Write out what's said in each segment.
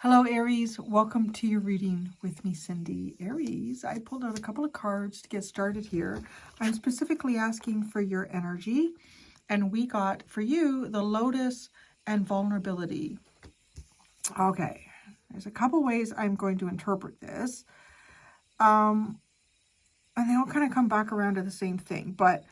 Hello, Aries. Welcome to your reading with me, Cindy. Aries, I pulled out a couple of cards to get started here. I'm specifically asking for your energy, and we got for you the Lotus and vulnerability. Okay, there's a couple ways I'm going to interpret this. And they all kind of come back around to the same thing, but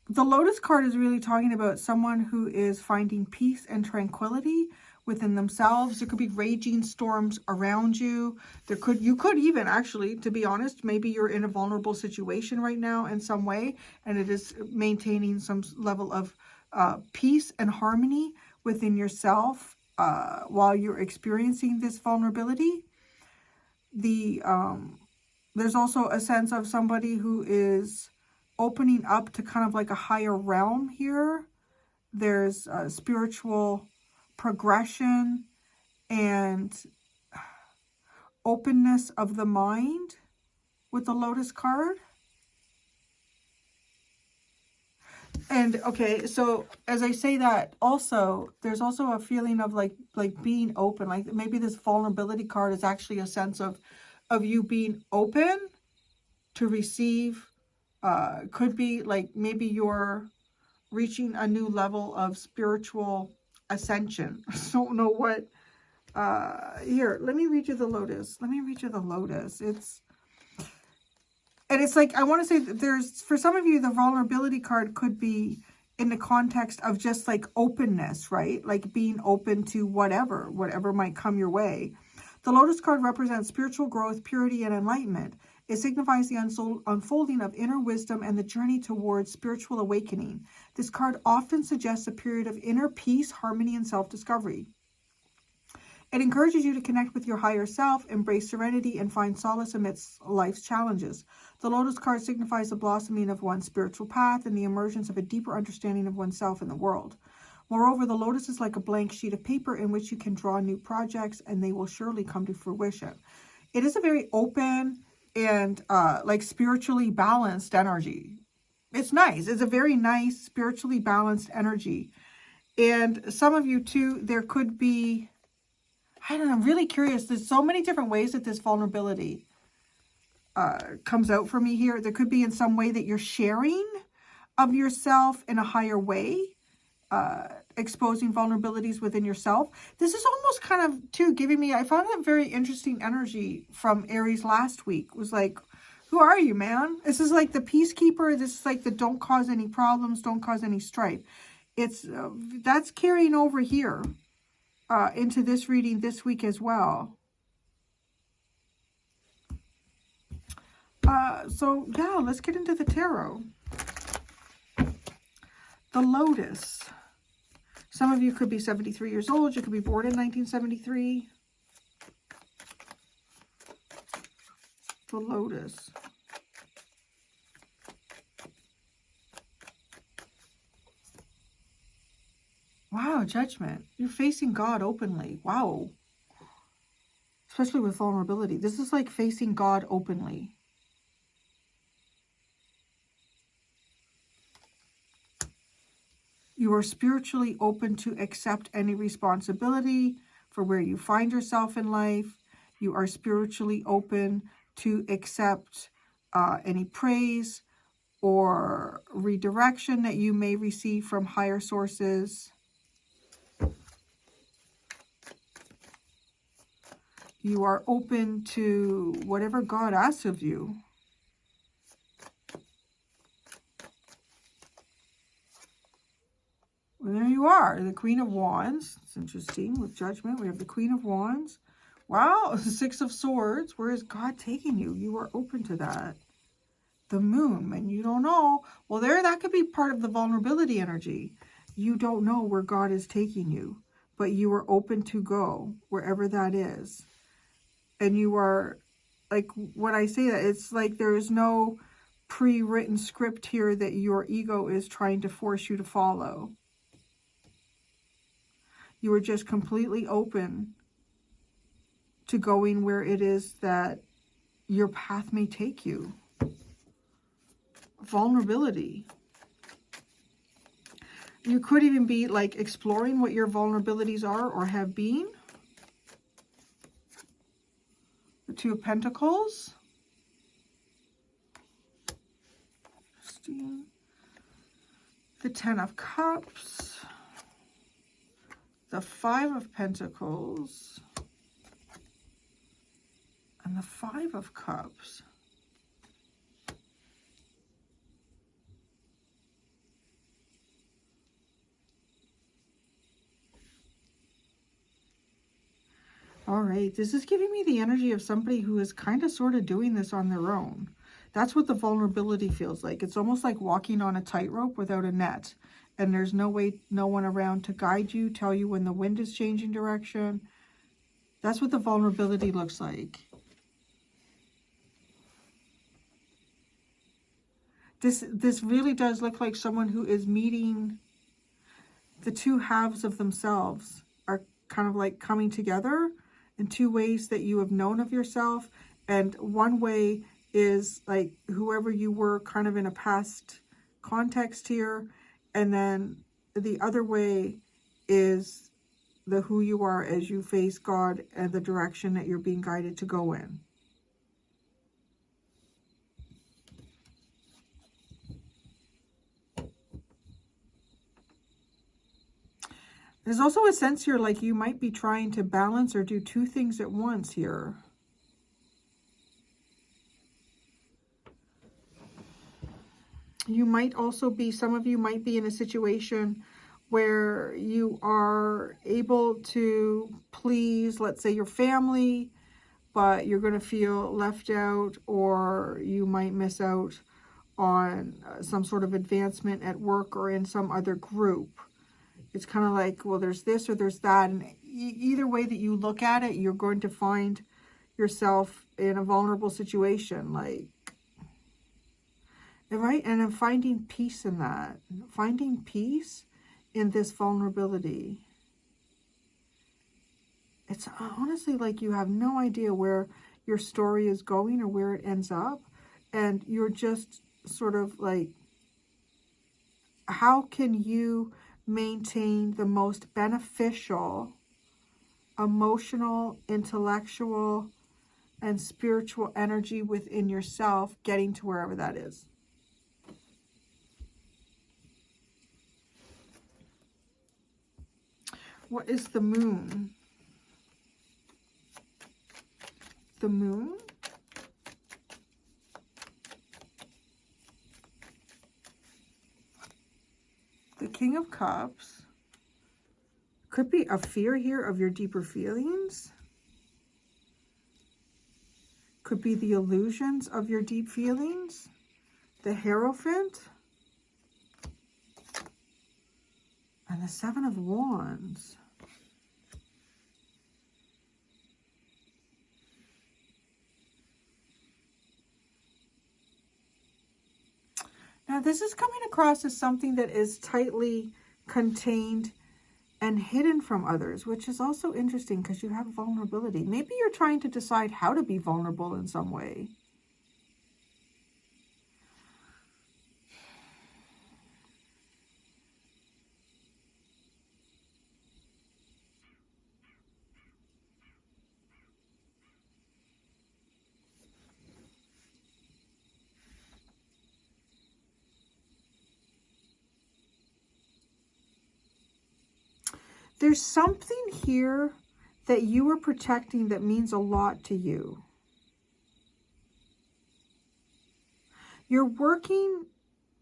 the Lotus card is really talking about someone who is finding peace and tranquility within themselves. There could be raging storms around you. You could even actually, to be honest, maybe you're in a vulnerable situation right now in some way, and it is maintaining some level of peace and harmony within yourself while you're experiencing this vulnerability. There's also a sense of somebody who is opening up to kind of like a higher realm here. There's spiritual progression and openness of the mind with the Lotus card. And okay, so as I say that, also there's also a feeling of like being open. Like maybe this vulnerability card is actually a sense of you being open to receive. Could be like maybe you're reaching a new level of spiritual ascension. I don't know what. Here, let me read you the Lotus. It's like, I want to say that there's, for some of you, the vulnerability card could be in the context of just like openness, right? Like being open to whatever might come your way. The Lotus card represents spiritual growth, purity, and enlightenment. It signifies the unfolding of inner wisdom and the journey towards spiritual awakening. This card often suggests a period of inner peace, harmony, and self-discovery. It encourages you to connect with your higher self, embrace serenity, and find solace amidst life's challenges. The Lotus card signifies the blossoming of one's spiritual path and the emergence of a deeper understanding of oneself and the world. Moreover, the Lotus is like a blank sheet of paper in which you can draw new projects, and they will surely come to fruition. It is a very open and like spiritually balanced energy. It's nice. It's a very nice spiritually balanced energy. And some of you too, there could be, I don't know, I'm really curious. There's so many different ways that this vulnerability comes out for me here. There could be in some way that you're sharing of yourself in a higher way, exposing vulnerabilities within yourself. This is almost kind of too giving me, I found that very interesting energy from Aries last week. It was like, who are you, man? This is like the peacekeeper. This is like the don't cause any problems, don't cause any strife. It's that's carrying over here into this reading this week as well. So yeah, let's get into the tarot. The Lotus. Some of you could be 73 years old. You could be born in 1973. The Lotus. Wow, Judgment. You're facing God openly. Wow. Especially with vulnerability. This is like facing God openly. You are spiritually open to accept any responsibility for where you find yourself in life. You are spiritually open to accept any praise or redirection that you may receive from higher sources. You are open to whatever God asks of you. Well, there you are, the Queen of Wands. It's interesting. With Judgment, we have the Queen of Wands. Wow, the Six of Swords. Where is God taking you? You are open to that. The Moon, and you don't know. Well, that could be part of the vulnerability energy. You don't know where God is taking you, but you are open to go wherever that is. And you are, like, when I say that, it's like there is no pre-written script here that your ego is trying to force you to follow. You are just completely open to going where it is that your path may take you. Vulnerability. You could even be like exploring what your vulnerabilities are or have been. the Two of Pentacles, the Ten of Cups, the Five of Pentacles, and the Five of Cups. All right, this is giving me the energy of somebody who is kind of sort of doing this on their own. That's what the vulnerability feels like. It's almost like walking on a tightrope without a net. And there's no one around to guide you, tell you when the wind is changing direction. That's what the vulnerability looks like. This really does look like someone who is meeting the two halves of themselves are kind of like coming together in two ways that you have known of yourself. And one way is like whoever you were kind of in a past context here. And then the other way is the who you are as you face God and the direction that you're being guided to go in. There's also a sense here like you might be trying to balance or do two things at once here. You might also be, some of you might be in a situation where you are able to please, let's say, your family, but you're going to feel left out, or you might miss out on some sort of advancement at work or in some other group. It's kind of like, well, there's this or there's that. And either way that you look at it, you're going to find yourself in a vulnerable situation. Like, right? And I'm finding peace in that. Finding peace in this vulnerability. It's honestly like you have no idea where your story is going or where it ends up. And you're just sort of like, how can you maintain the most beneficial, emotional, intellectual, and spiritual energy within yourself, getting to wherever that is? What is the moon? The moon? The King of Cups. Could be a fear here of your deeper feelings. Could be the illusions of your deep feelings. The Hierophant. And the Seven of Wands. Now, this is coming across as something that is tightly contained and hidden from others, which is also interesting because you have vulnerability. Maybe you're trying to decide how to be vulnerable in some way. There's something here that you are protecting that means a lot to you. You're working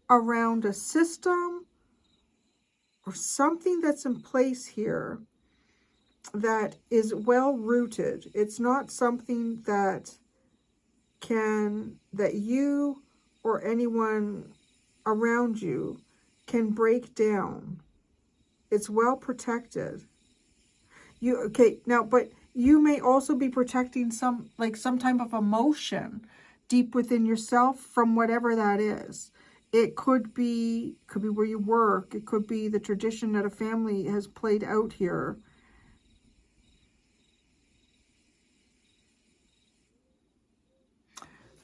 around a system or something that's in place here that is well rooted. It's not something that you or anyone around you can break down. It's well protected. But you may also be protecting some type of emotion deep within yourself from whatever that is. It could be where you work. It could be the tradition that a family has played out here.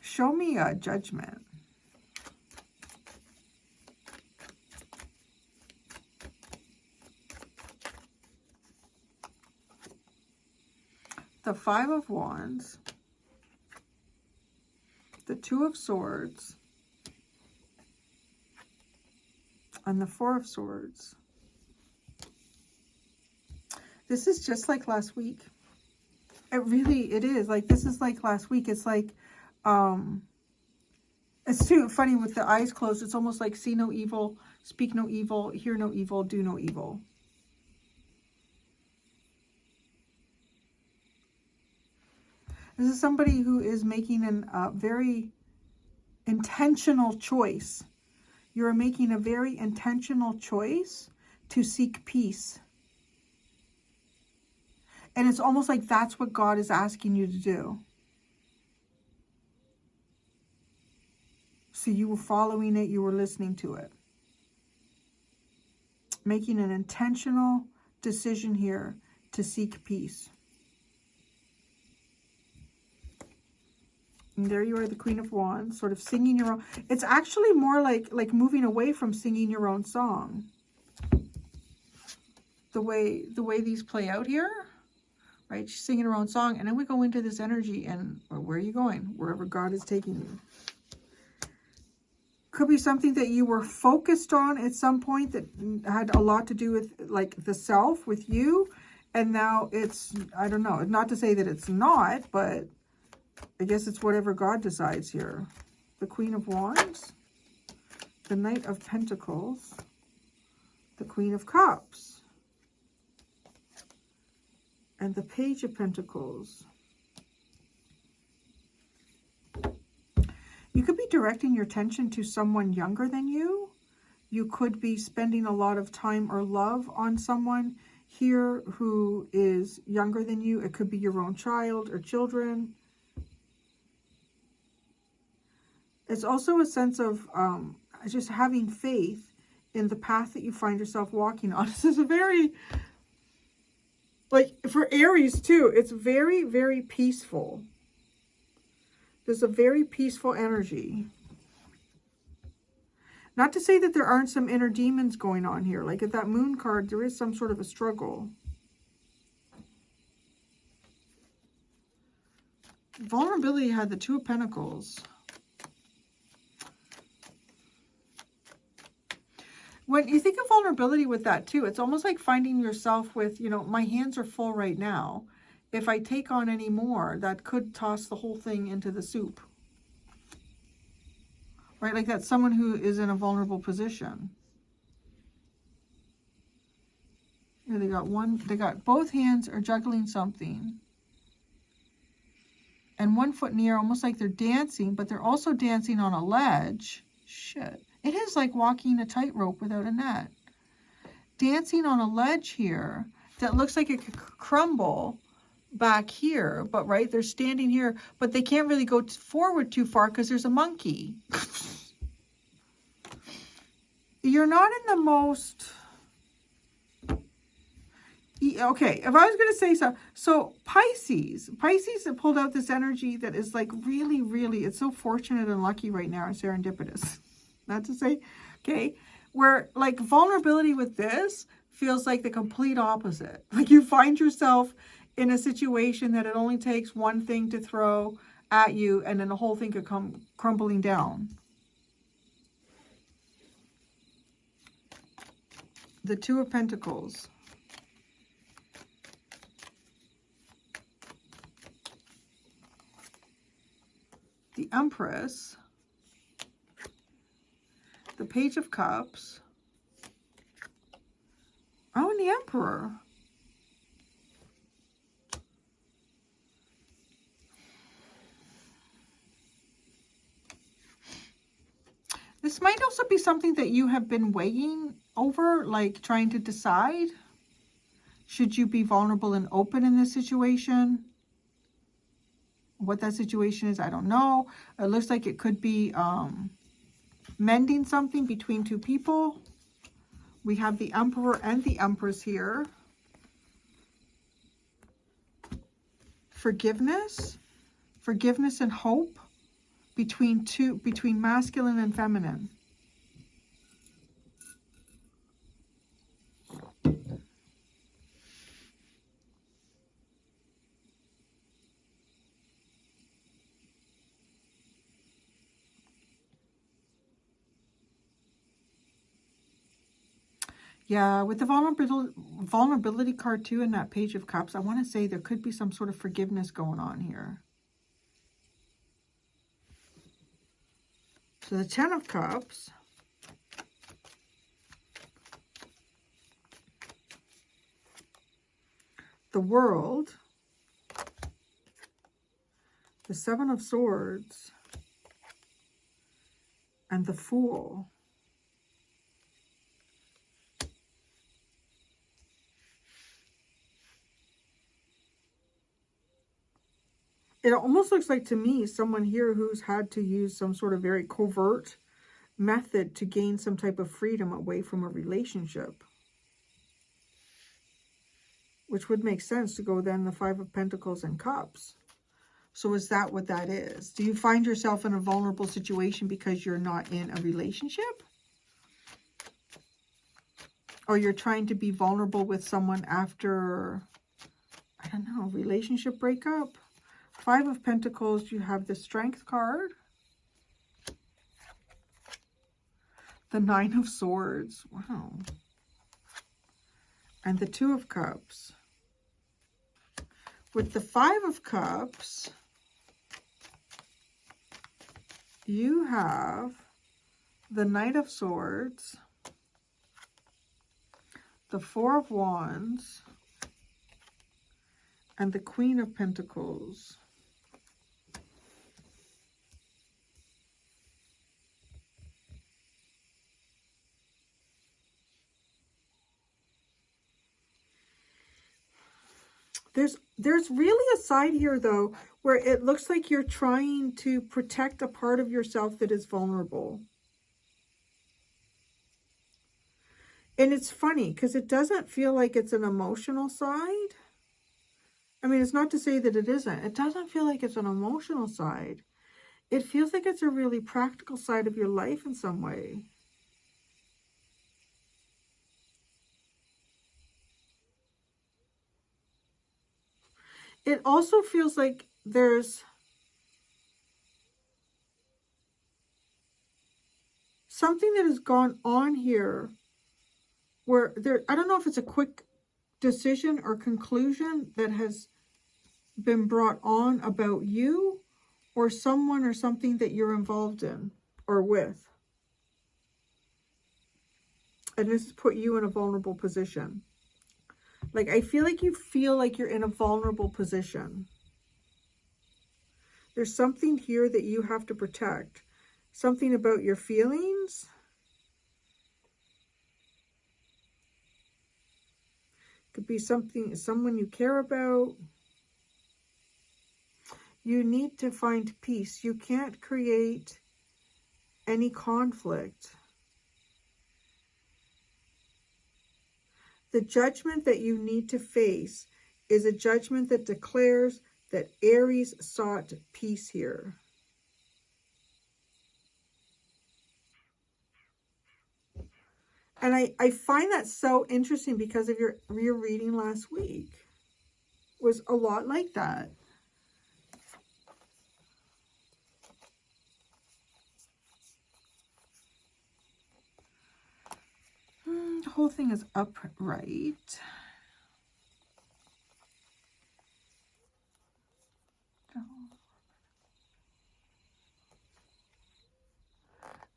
Show me a Judgment. The Five of Wands. the Two of Swords, and the Four of Swords. This is just like last week. It is. Like, this is like last week. It's like, it's too funny with the eyes closed. It's almost like see no evil, speak no evil, hear no evil, do no evil. This is somebody who is making a very intentional choice. You're making a very intentional choice to seek peace. And it's almost like that's what God is asking you to do. So you were following it, you were listening to it. Making an intentional decision here to seek peace. And there you are, the Queen of Wands, sort of singing your own. It's actually more like moving away from singing your own song. The way these play out here. Right? She's singing her own song. And then we go into this energy and where are you going? Wherever God is taking you. Could be something that you were focused on at some point that had a lot to do with like the self, with you. And now it's, I don't know, not to say that it's not, but I guess it's whatever God decides here. The Queen of Wands, the Knight of Pentacles, the Queen of Cups, and the Page of Pentacles. You could be directing your attention to someone younger than you. You could be spending a lot of time or love on someone here who is younger than you. It could be your own child or children. It's also a sense of just having faith in the path that you find yourself walking on. This is a very, like for Aries too, it's very, very peaceful. There's a very peaceful energy. Not to say that there aren't some inner demons going on here. Like at that Moon card, there is some sort of a struggle. Vulnerability had the Two of Pentacles. When you think of vulnerability with that too, it's almost like finding yourself with, you know, my hands are full right now. If I take on any more, that could toss the whole thing into the soup. Right? Like that's someone who is in a vulnerable position. Here they got both hands are juggling something. And one foot in the air, almost like they're dancing, but they're also dancing on a ledge. Shit. It is like walking a tightrope without a net. Dancing on a ledge here that looks like it could crumble back here, but right, they're standing here, but they can't really go forward too far because there's a monkey. You're not in the most... Okay, if I was going to say so Pisces have pulled out this energy that is like really, really, it's so fortunate and lucky right now and serendipitous. Not to say, okay, where like vulnerability with this feels like the complete opposite. Like you find yourself in a situation that it only takes one thing to throw at you and then the whole thing could come crumbling down. The Two of Pentacles. The Empress. The Page of Cups. Oh, and the Emperor. This might also be something that you have been weighing over, like trying to decide. Should you be vulnerable and open in this situation? What that situation is, I don't know. It looks like it could be mending something between two people. We have the Emperor and the Empress here. Forgiveness and hope between masculine and feminine. Yeah, with the vulnerability card too in that Page of Cups, I want to say there could be some sort of forgiveness going on here. So the Ten of Cups. The World. The Seven of Swords. And the Fool. It almost looks like to me someone here who's had to use some sort of very covert method to gain some type of freedom away from a relationship. Which would make sense to go then the Five of Pentacles and Cups. So is that what that is? Do you find yourself in a vulnerable situation because you're not in a relationship? Or you're trying to be vulnerable with someone after, I don't know, relationship breakup? Five of Pentacles, you have the Strength card. The Nine of Swords. Wow. And the Two of Cups. With the Five of Cups, you have the Knight of Swords, the Four of Wands, and the Queen of Pentacles. There's really a side here, though, where it looks like you're trying to protect a part of yourself that is vulnerable. And it's funny, because it doesn't feel like it's an emotional side. I mean, it's not to say that it isn't. It doesn't feel like it's an emotional side. It feels like it's a really practical side of your life in some way. It also feels like there's something that has gone on here where I don't know if it's a quick decision or conclusion that has been brought on about you or someone or something that you're involved in or with. And this has put you in a vulnerable position. Like, I feel like you're in a vulnerable position. There's something here that you have to protect. Something about your feelings. Could be someone you care about. You need to find peace. You can't create any conflict. The judgment that you need to face is a judgment that declares that Aries sought peace here. And I find that so interesting because of your reading last week. Was a lot like that. The whole thing is upright.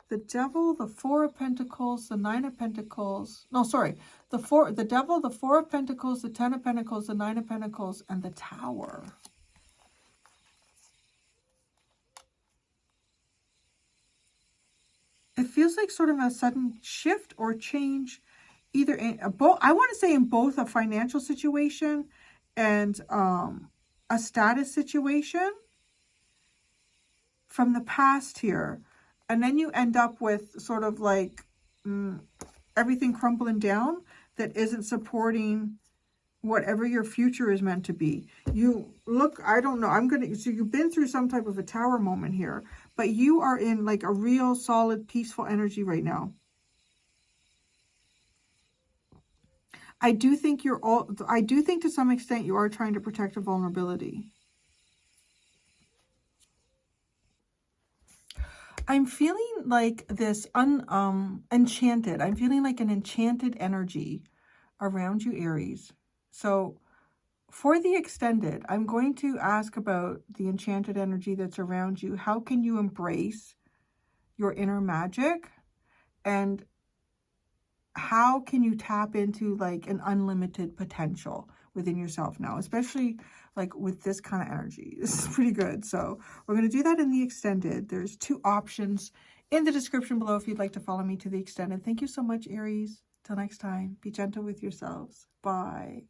The Devil, the Four of Pentacles, the Nine of Pentacles. No, sorry. The Devil, the Four of Pentacles, the Ten of Pentacles, the Nine of Pentacles, and the Tower. It feels like sort of a sudden shift or change, either in both. I want to say in both a financial situation and a status situation from the past here, and then you end up with sort of like everything crumbling down that isn't supporting whatever your future is meant to be. You look, I don't know, so you've been through some type of a tower moment here, but you are in like a real solid, peaceful energy right now. I do think to some extent you are trying to protect a vulnerability. I'm feeling like this enchanted. I'm feeling like an enchanted energy around you, Aries. So for the extended, I'm going to ask about the enchanted energy that's around you. How can you embrace your inner magic? And how can you tap into like an unlimited potential within yourself now, especially like with this kind of energy? This is pretty good. So we're going to do that in the extended. There's 2 options in the description below if you'd like to follow me to the extended. Thank you so much, Aries. Till next time, be gentle with yourselves. Bye.